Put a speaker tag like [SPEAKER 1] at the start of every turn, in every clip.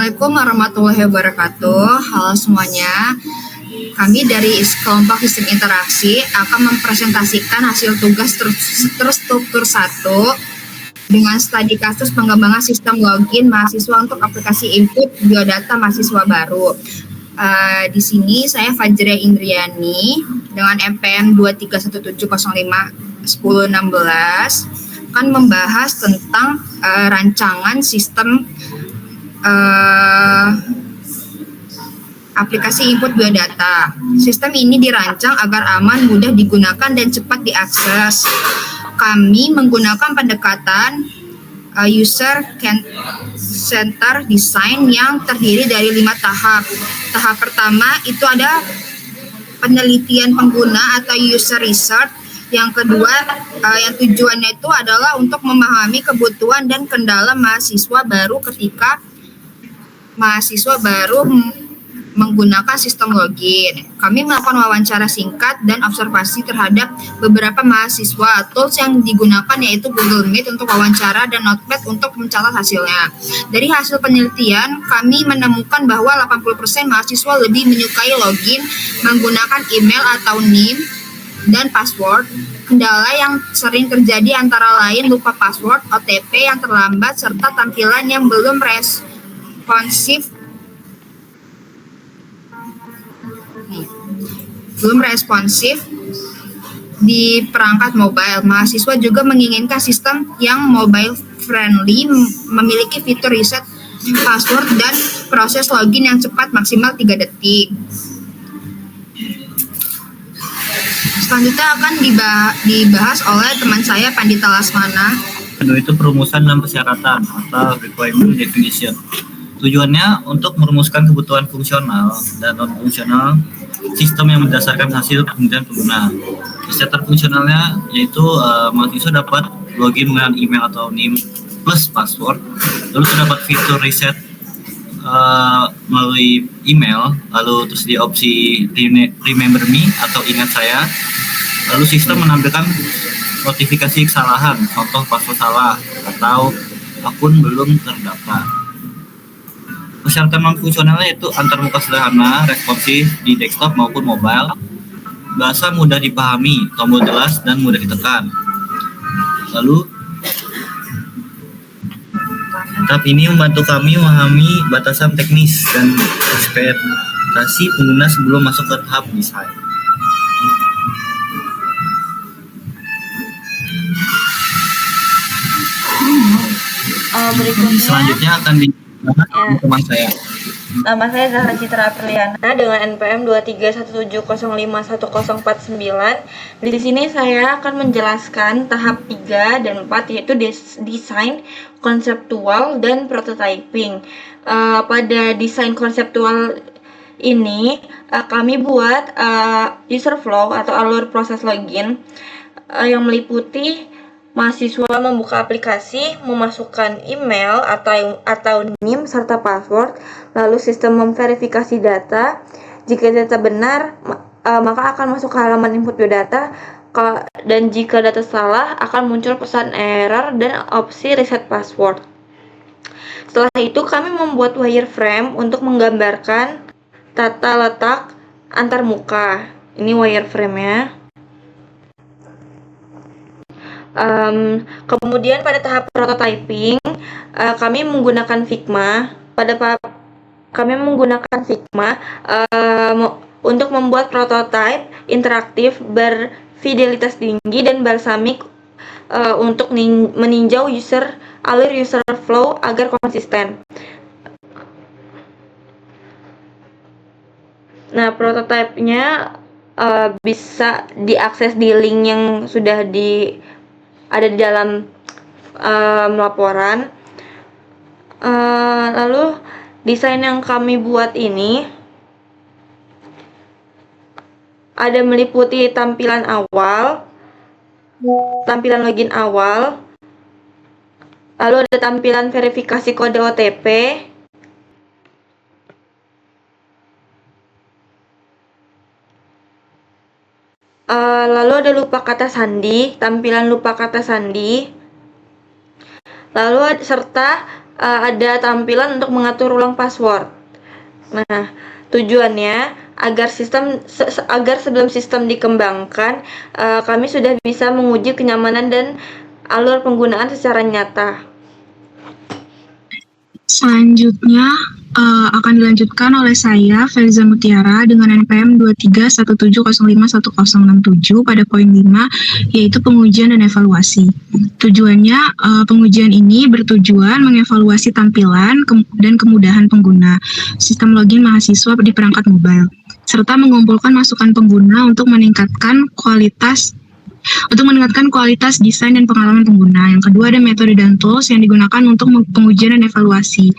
[SPEAKER 1] Assalamualaikum warahmatullahi wabarakatuh. Halo semuanya. Kami dari kelompok sistem interaksi akan mempresentasikan hasil tugas terstruktur 1 dengan studi kasus pengembangan sistem login mahasiswa untuk aplikasi input biodata mahasiswa baru. Di sini saya Fajria Indriani dengan MPM 2317051016 akan membahas tentang rancangan sistem aplikasi input biodata. Sistem ini dirancang agar aman, mudah digunakan, dan cepat diakses. Kami menggunakan pendekatan user center design yang terdiri dari 5 tahap. Tahap pertama itu ada penelitian pengguna atau user research. Yang kedua, yang tujuannya itu adalah untuk memahami kebutuhan dan kendala mahasiswa baru ketika mahasiswa baru menggunakan sistem login. Kami melakukan wawancara singkat dan observasi terhadap beberapa mahasiswa. Tools yang digunakan yaitu Google Meet untuk wawancara dan Notepad untuk mencatat hasilnya. Dari hasil penelitian, kami menemukan bahwa 80% mahasiswa lebih menyukai login menggunakan email atau NIM dan password. Kendala yang sering terjadi antara lain lupa password, OTP yang terlambat, serta tampilan yang belum responsif di perangkat mobile. Mahasiswa juga menginginkan sistem yang mobile friendly, memiliki fitur reset password dan proses login yang cepat maksimal 3 detik. Selanjutnya akan dibahas oleh teman saya Pandita Lasmana.
[SPEAKER 2] Itu perumusan dan persyaratan atau requirement definition. Tujuannya untuk merumuskan kebutuhan fungsional dan non-fungsional sistem yang berdasarkan hasil penelitian pengguna. Persyaratan fungsionalnya yaitu mahasiswa dapat login menggunakan email atau NIM plus password, lalu terdapat fitur reset melalui email, lalu terus di opsi remember me atau ingat saya, lalu sistem menampilkan notifikasi kesalahan, contoh password salah atau akun belum terdaftar. Persyaratan non-fungsionalnya yaitu antarmuka sederhana, responsif di desktop maupun mobile, bahasa mudah dipahami, tombol jelas dan mudah ditekan. Lalu tahap ini membantu kami memahami batasan teknis dan ekspektasi pengguna sebelum masuk ke tahap desain.
[SPEAKER 3] Berikutnya
[SPEAKER 2] selanjutnya akan dibahas teman saya.
[SPEAKER 3] Nama saya Zahra Citra Apriliana dengan NPM 2317051049. Di sini saya akan menjelaskan tahap 3 dan 4 yaitu desain konseptual dan prototyping. Pada desain konseptual ini kami buat user flow atau alur proses login yang meliputi mahasiswa membuka aplikasi, memasukkan email atau NIM serta password, lalu sistem memverifikasi data. Jika data benar, maka akan masuk ke halaman input biodata, dan jika data salah, akan muncul pesan error dan opsi reset password. Setelah itu, kami membuat wireframe untuk menggambarkan tata letak antar muka. Ini wireframe-nya. Kemudian pada tahap prototyping kami menggunakan Figma. Kami menggunakan Figma untuk membuat prototipe interaktif berfidelitas tinggi dan balsamik untuk meninjau alur user flow agar konsisten. Nah, prototipenya bisa diakses di link yang sudah ada di dalam laporan. Lalu desain yang kami buat ini ada meliputi tampilan login awal, lalu ada tampilan verifikasi kode OTP, lalu ada lupa kata sandi, tampilan lupa kata sandi, lalu serta ada tampilan untuk mengatur ulang password. Nah, tujuannya agar sebelum sistem dikembangkan, kami sudah bisa menguji kenyamanan dan alur penggunaan secara nyata.
[SPEAKER 4] Selanjutnya akan dilanjutkan oleh saya, Feliza Mutiara, dengan NPM 2317051067 pada poin 5, yaitu pengujian dan evaluasi. Tujuannya, pengujian ini bertujuan mengevaluasi tampilan dan kemudahan pengguna sistem login mahasiswa di perangkat mobile, serta mengumpulkan masukan pengguna untuk meningkatkan kualitas desain dan pengalaman pengguna. Yang kedua, ada metode dan tools yang digunakan untuk pengujian dan evaluasi.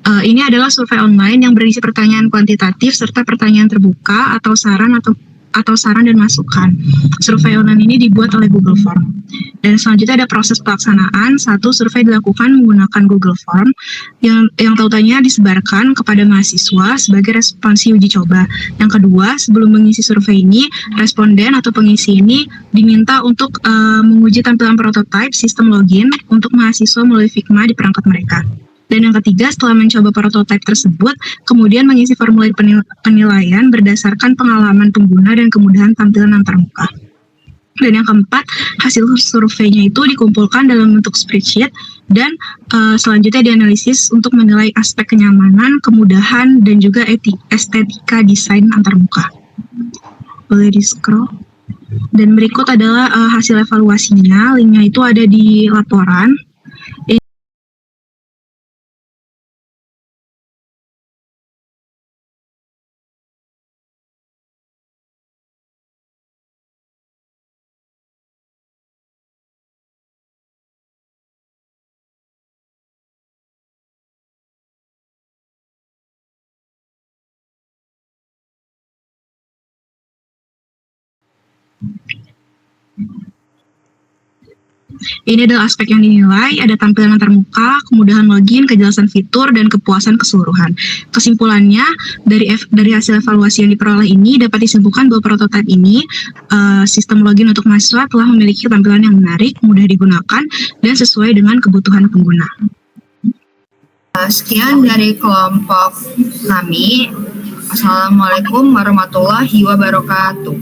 [SPEAKER 4] Ini adalah survei online yang berisi pertanyaan kuantitatif serta pertanyaan terbuka atau saran dan masukan. Survei online ini dibuat oleh Google Form. Dan selanjutnya ada proses pelaksanaan. Satu, survei dilakukan menggunakan Google Form yang tautannya disebarkan kepada mahasiswa sebagai responsi uji coba. Yang kedua, sebelum mengisi survei ini, responden atau pengisi ini diminta untuk menguji tampilan prototipe sistem login untuk mahasiswa melalui Figma di perangkat mereka. Dan yang ketiga, setelah mencoba prototipe tersebut, kemudian mengisi formulir penilaian berdasarkan pengalaman pengguna dan kemudahan tampilan antarmuka. Dan yang keempat, hasil surveinya itu dikumpulkan dalam bentuk spreadsheet dan selanjutnya dianalisis untuk menilai aspek kenyamanan, kemudahan, dan juga estetika desain antarmuka. Boleh di-scroll. Dan berikut adalah hasil evaluasinya, linknya itu ada di laporan. Ini adalah aspek yang dinilai, ada tampilan antarmuka, kemudahan login, kejelasan fitur, dan kepuasan keseluruhan. Kesimpulannya, dari hasil evaluasi yang diperoleh ini, dapat disimpulkan bahwa prototipe ini, sistem login untuk mahasiswa telah memiliki tampilan yang menarik, mudah digunakan, dan sesuai dengan kebutuhan pengguna.
[SPEAKER 1] Sekian dari kelompok kami. Assalamualaikum warahmatullahi wabarakatuh.